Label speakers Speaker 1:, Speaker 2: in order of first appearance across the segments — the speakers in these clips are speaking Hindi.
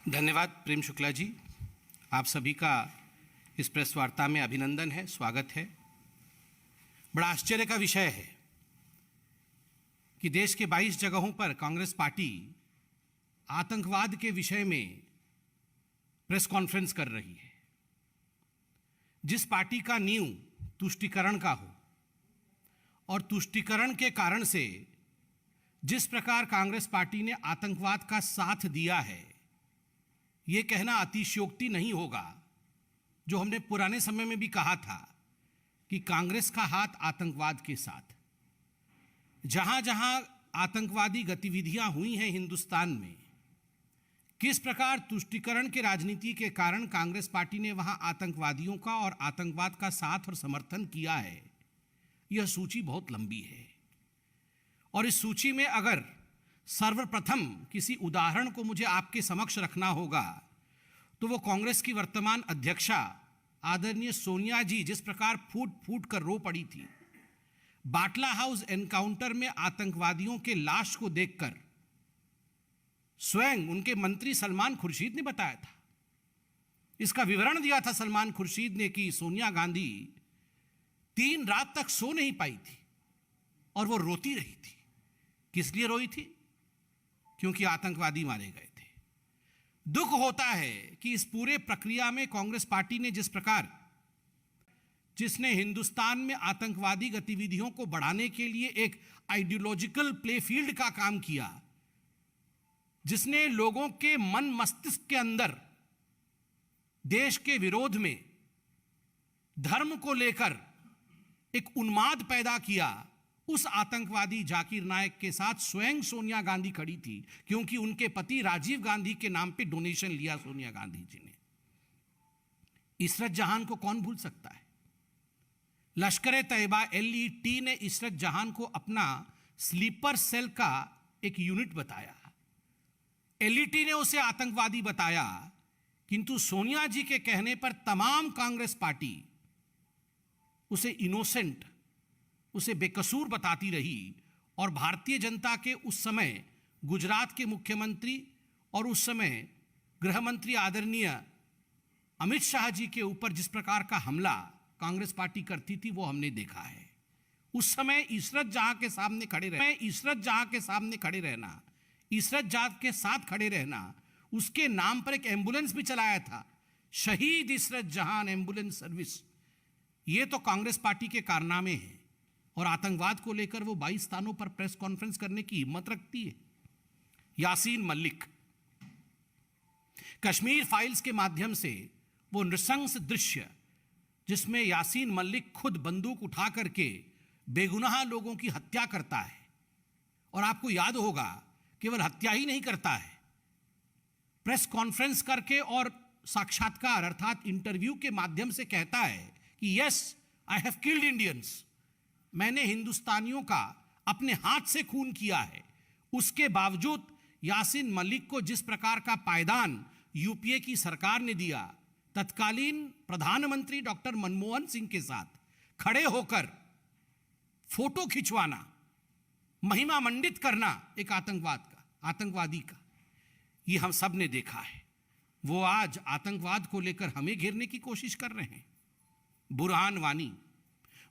Speaker 1: धन्यवाद प्रेम शुक्ला जी। आप सभी का इस प्रेस वार्ता में अभिनंदन है, स्वागत है। बड़ा आश्चर्य का विषय है कि देश के 22 जगहों पर कांग्रेस पार्टी आतंकवाद के विषय में प्रेस कॉन्फ्रेंस कर रही है। जिस पार्टी का नींव तुष्टीकरण का हो और तुष्टीकरण के कारण से जिस प्रकार कांग्रेस पार्टी ने आतंकवाद का साथ दिया है, ये कहना अतिशयोक्ति नहीं होगा। जो हमने पुराने समय में भी कहा था कि कांग्रेस का हाथ आतंकवाद के साथ, जहां जहां आतंकवादी गतिविधियां हुई हैं हिंदुस्तान में, किस प्रकार तुष्टीकरण के राजनीति के कारण कांग्रेस पार्टी ने वहां आतंकवादियों का और आतंकवाद का साथ और समर्थन किया है, यह सूची बहुत लंबी है। और इस सूची में अगर सर्वप्रथम किसी उदाहरण को मुझे आपके समक्ष रखना होगा तो वो कांग्रेस की वर्तमान अध्यक्षा आदरणीय सोनिया जी जिस प्रकार फूट फूट कर रो पड़ी थी, बाटला हाउस एनकाउंटर में आतंकवादियों के लाश को देखकर स्वयं उनके मंत्री सलमान खुर्शीद ने बताया था, इसका विवरण दिया था सलमान खुर्शीद ने कि सोनिया गांधी 3 रात तक सो नहीं पाई थी और वो रोती रही थी। किस लिए रोई थी? क्योंकि आतंकवादी मारे गए थे। दुख होता है कि इस पूरे प्रक्रिया में कांग्रेस पार्टी ने जिसने हिंदुस्तान में आतंकवादी गतिविधियों को बढ़ाने के लिए एक आइडियोलॉजिकल प्लेफील्ड का काम किया, जिसने लोगों के मन मस्तिष्क के अंदर देश के विरोध में धर्म को लेकर एक उन्माद पैदा किया, उस आतंकवादी जाकिर नायक के साथ स्वयं सोनिया गांधी खड़ी थी, क्योंकि उनके पति राजीव गांधी के नाम पे डोनेशन लिया सोनिया गांधी जी ने। इशरत जहां को कौन भूल सकता है? लश्कर तैयबा LET ने इशरत जहां को अपना स्लीपर सेल का एक यूनिट बताया। LET ने उसे आतंकवादी बताया, किंतु सोनिया जी के कहने पर तमाम कांग्रेस पार्टी उसे इनोसेंट, उसे बेकसूर बताती रही। और भारतीय जनता के उस समय गुजरात के मुख्यमंत्री और उस समय गृह मंत्री आदरणीय अमित शाह जी के ऊपर जिस प्रकार का हमला कांग्रेस पार्टी करती थी, वो हमने देखा है। उस समय इशरत जहां के सामने खड़े रहना, इशरत जहां के साथ खड़े रहना, उसके नाम पर एक एम्बुलेंस भी चलाया था, शहीद इशरत जहां एम्बुलेंस सर्विस। ये तो कांग्रेस पार्टी के कारनामे हैं। और आतंकवाद को लेकर वो 22 स्थानों पर प्रेस कॉन्फ्रेंस करने की हिम्मत रखती है। यासीन मलिक, कश्मीर फाइल्स के माध्यम से वो नृशंस दृश्य जिसमें यासीन मलिक खुद बंदूक उठा करके बेगुनाह लोगों की हत्या करता है, और आपको याद होगा केवल हत्या ही नहीं करता है, प्रेस कॉन्फ्रेंस करके और साक्षात्कार अर्थात इंटरव्यू के माध्यम से कहता है कि yes I have killed Indians, मैंने हिंदुस्तानियों का अपने हाथ से खून किया है। उसके बावजूद यासीन मलिक को जिस प्रकार का पायदान यूपीए की सरकार ने दिया, तत्कालीन प्रधानमंत्री डॉक्टर मनमोहन सिंह के साथ खड़े होकर फोटो खिंचवाना, महिमा मंडित करना एक आतंकवादी का, ये हम सब ने देखा है। वो आज आतंकवाद को लेकर हमें घेरने की कोशिश कर रहे हैं।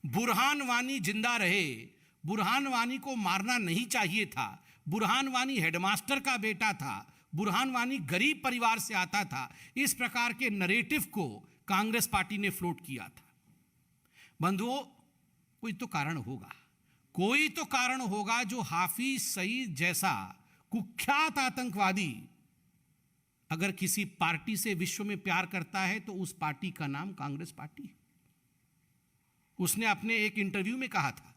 Speaker 1: बुरहान वानी जिंदा रहे। बुरहान वानी को मारना नहीं चाहिए था। बुरहान वानी हेडमास्टर का बेटा था। बुरहान वानी गरीब परिवार से आता था। इस प्रकार के नरेटिव को कांग्रेस पार्टी ने फ्लोट किया था। बंधुओं, कोई तो कारण होगा जो हाफिज सईद जैसा कुख्यात आतंकवादी अगर किसी पार्टी से विश्व में प्यार करता है तो उस पार्टी का नाम कांग्रेस पार्टी है। उसने अपने एक इंटरव्यू में कहा था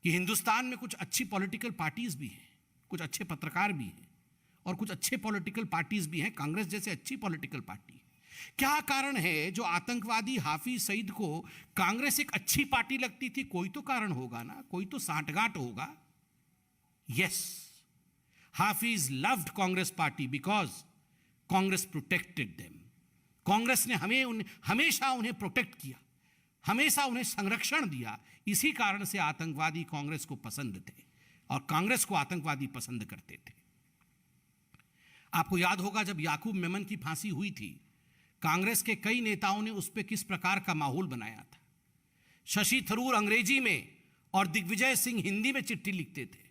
Speaker 1: कि हिंदुस्तान में कुछ अच्छी पॉलिटिकल पार्टीज भी हैं, कुछ अच्छे पत्रकार भी हैं और कुछ अच्छे पॉलिटिकल पार्टीज भी हैं, कांग्रेस जैसे अच्छी पॉलिटिकल पार्टी। क्या कारण है जो आतंकवादी हाफिज सईद को कांग्रेस एक अच्छी पार्टी लगती थी? कोई तो कारण होगा ना, कोई तो सांठगांठ होगा। Yes, Hafiz loved Congress party because Congress protected them. Congress ने हमेशा उन्हें प्रोटेक्ट किया, हमेशा उन्हें संरक्षण दिया। इसी कारण से आतंकवादी कांग्रेस को पसंद थे और कांग्रेस को आतंकवादी पसंद करते थे। आपको याद होगा जब याकूब मेमन की फांसी हुई थी, कांग्रेस के कई नेताओं ने उस पर किस प्रकार का माहौल बनाया था। शशि थरूर अंग्रेजी में और दिग्विजय सिंह हिंदी में चिट्ठी लिखते थे।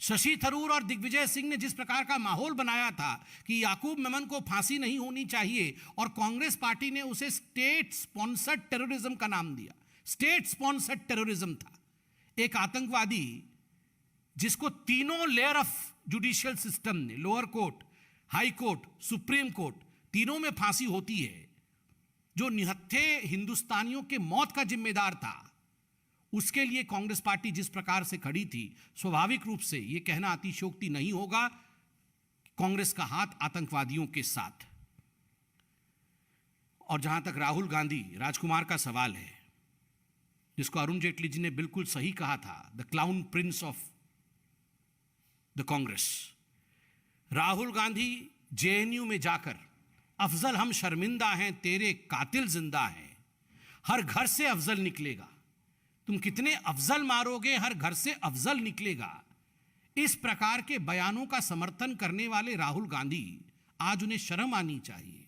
Speaker 1: शशि थरूर और दिग्विजय सिंह ने जिस प्रकार का माहौल बनाया था कि याकूब मेमन को फांसी नहीं होनी चाहिए, और कांग्रेस पार्टी ने उसे स्टेट स्पॉन्सर्ड टेररिज्म का नाम दिया। स्टेट स्पॉन्सर्ड टेररिज्म था, एक आतंकवादी जिसको तीनों लेयर ऑफ जुडिशियल सिस्टम ने, lower court, high court, supreme court, तीनों में फांसी होती है, जो निहत्थे हिंदुस्तानियों के मौत का जिम्मेदार था। उसके लिए कांग्रेस पार्टी जिस प्रकार से खड़ी थी, स्वाभाविक रूप से यह कहना अतिशयोक्ति नहीं होगा, कांग्रेस का हाथ आतंकवादियों के साथ। और जहां तक राहुल गांधी राजकुमार का सवाल है, जिसको अरुण जेटली जी ने बिल्कुल सही कहा था, the clown Prince of the Congress, Rahul Gandhi JNU में जाकर अफजल हम शर्मिंदा हैं, तेरे कातिल जिंदा हैं, हर घर से अफजल निकलेगा, तुम कितने अफजल मारोगे, हर घर से अफजल निकलेगा, इस प्रकार के बयानों का समर्थन करने वाले राहुल गांधी आज उन्हें शर्म आनी चाहिए।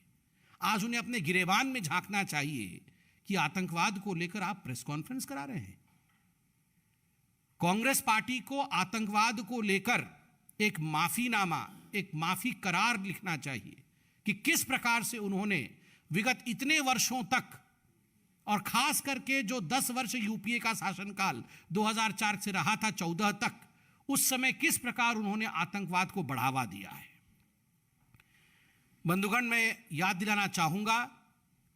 Speaker 1: आज उन्हें अपने गिरेबान में झांकना चाहिए कि आतंकवाद को लेकर आप प्रेस कॉन्फ्रेंस करा रहे हैं। कांग्रेस पार्टी को आतंकवाद को लेकर एक माफीनामा, एक माफी करार लिखना चाहिए कि किस प्रकार से उन्होंने विगत इतने वर्षों तक, और खास करके जो 10 वर्ष यूपीए का शासनकाल 2004 से रहा था 14 तक, उस समय किस प्रकार उन्होंने आतंकवाद को बढ़ावा दिया है। बंधुगण, मैं याद दिलाना चाहूंगा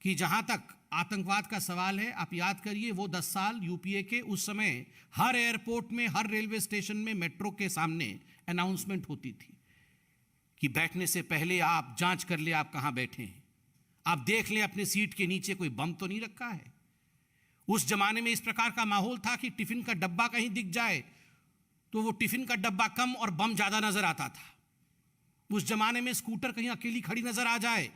Speaker 1: कि जहां तक आतंकवाद का सवाल है, आप याद करिए वो 10 साल यूपीए के, उस समय हर एयरपोर्ट में, हर रेलवे स्टेशन में, मेट्रो के सामने अनाउंसमेंट होती थी कि बैठने से पहले आप जांच कर ले आप कहां बैठे हैं, आप देख लें अपने सीट के नीचे कोई बम तो नहीं रखा है। उस जमाने में इस प्रकार का माहौल था कि टिफिन का डब्बा कहीं दिख जाए तो वो टिफिन का डब्बा कम और बम ज्यादा नजर आता था। उस जमाने में स्कूटर कहीं अकेली खड़ी नजर आ जाए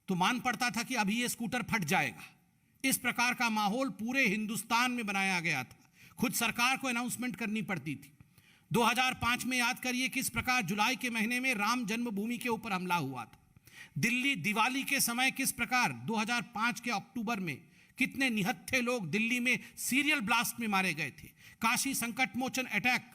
Speaker 1: तो मान पड़ता था कि अभी ये स्कूटर फट जाएगा। इस प्रकार का माहौल पूरे हिंदुस्तान में बनाया गया था, खुद सरकार को अनाउंसमेंट करनी पड़ती थी। 2005 में याद करिए किस प्रकार जुलाई के महीने में राम जन्मभूमि के ऊपर हमला हुआ था। दिल्ली दिवाली के समय किस प्रकार 2005 के अक्टूबर में कितने निहत्थे लोग दिल्ली में सीरियल ब्लास्ट में मारे गए थे। काशी संकट मोचन अटैक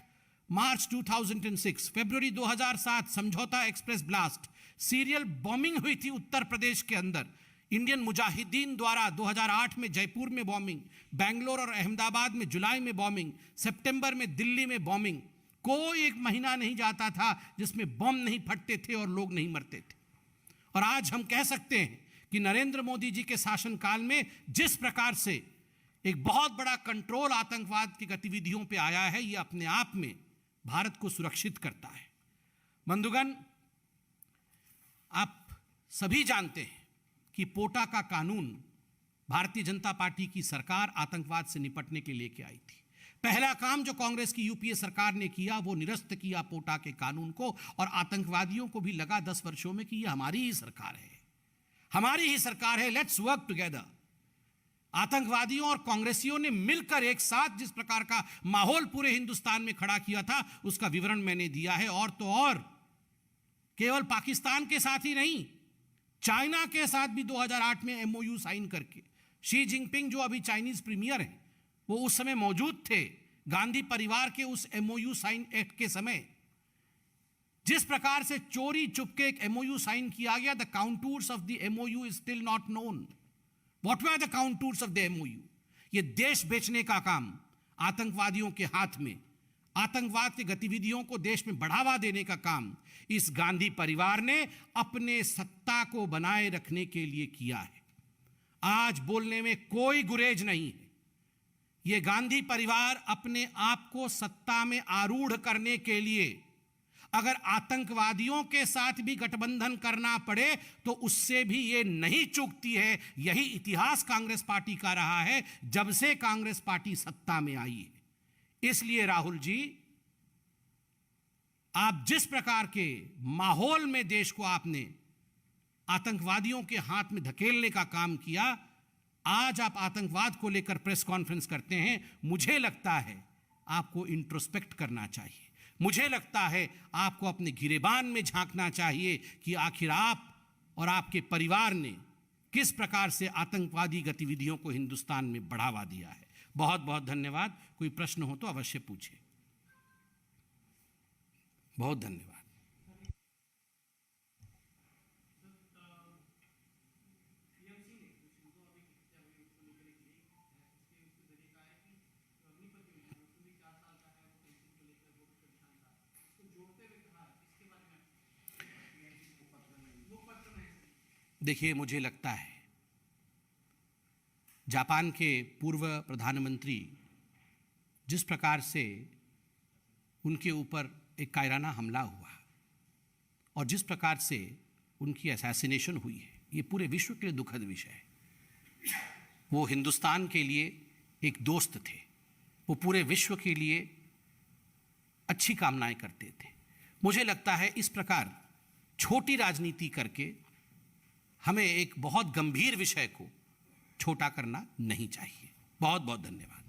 Speaker 1: मार्च 2006, फरवरी 2007 समझौता एक्सप्रेस ब्लास्ट, सीरियल बॉम्बिंग हुई थी उत्तर प्रदेश के अंदर, इंडियन मुजाहिदीन द्वारा 2008 में जयपुर में बॉम्बिंग, बेंगलोर और अहमदाबाद में जुलाई में बॉम्बिंग, सितंबर में दिल्ली में बॉम्बिंग। कोई एक महीना नहीं जाता था जिसमें बम नहीं फटते थे और लोग नहीं मरते थे। और आज हम कह सकते हैं कि नरेंद्र मोदी जी के शासनकाल में जिस प्रकार से एक बहुत बड़ा कंट्रोल आतंकवाद की गतिविधियों पे आया है, यह अपने आप में भारत को सुरक्षित करता है। बंधुगण, आप सभी जानते हैं कि पोटा का कानून भारतीय जनता पार्टी की सरकार आतंकवाद से निपटने के लिए लेके आई थी। पहला काम जो कांग्रेस की यूपीए सरकार ने किया वो निरस्त किया पोटा के कानून को, और आतंकवादियों को भी लगा 10 वर्षों में कि ये हमारी ही सरकार है, हमारी ही सरकार है, लेट्स वर्क टुगेदर। आतंकवादियों और कांग्रेसियों ने मिलकर एक साथ जिस प्रकार का माहौल पूरे हिंदुस्तान में खड़ा किया था उसका विवरण मैंने दिया है। और तो और केवल पाकिस्तान के साथ ही नहीं, चाइना के साथ भी 2008 में एमओयू साइन करके, शी जिनपिंग जो अभी चाइनीज प्रीमियर हैं वो उस समय मौजूद थे, गांधी परिवार के उस एमओयू साइन एक्ट के समय जिस प्रकार से चोरी चुपके एक एमओयू साइन किया गया, the contours of the MOU is still not known. What were the contours of the MOU? ये देश बेचने का काम आतंकवादियों के हाथ में, आतंकवाद की गतिविधियों को देश में बढ़ावा देने का काम इस गांधी परिवार ने अपने सत्ता को बनाए रखने के लिए किया है। आज बोलने में कोई गुरेज नहीं है। यह गांधी परिवार अपने आप को सत्ता में आरूढ़ करने के लिए अगर आतंकवादियों के साथ भी गठबंधन करना पड़े तो उससे भी ये नहीं चूकती है। यही इतिहास कांग्रेस पार्टी का रहा है जब से कांग्रेस पार्टी सत्ता में आई है। इसलिए राहुल जी, आप जिस प्रकार के माहौल में देश को आपने आतंकवादियों के हाथ में धकेलने का काम किया, आज आप आतंकवाद को लेकर प्रेस कॉन्फ्रेंस करते हैं, मुझे लगता है आपको इंट्रोस्पेक्ट करना चाहिए। मुझे लगता है आपको अपने गिरेबान में झांकना चाहिए कि आखिर आप और आपके परिवार ने किस प्रकार से आतंकवादी गतिविधियों को हिंदुस्तान में बढ़ावा दिया है। बहुत बहुत धन्यवाद। कोई प्रश्न हो तो अवश्य पूछें। बहुत धन्यवाद। देखिए, मुझे लगता है जापान के पूर्व प्रधानमंत्री जिस प्रकार से उनके ऊपर एक कायराना हमला हुआ और जिस प्रकार से उनकी असैसिनेशन हुई है, ये पूरे विश्व के लिए दुखद विषय है। वो हिंदुस्तान के लिए एक दोस्त थे, वो पूरे विश्व के लिए अच्छी कामनाएं करते थे। मुझे लगता है इस प्रकार छोटी राजनीति करके हमें एक बहुत गंभीर विषय को छोटा करना नहीं चाहिए। बहुत बहुत धन्यवाद।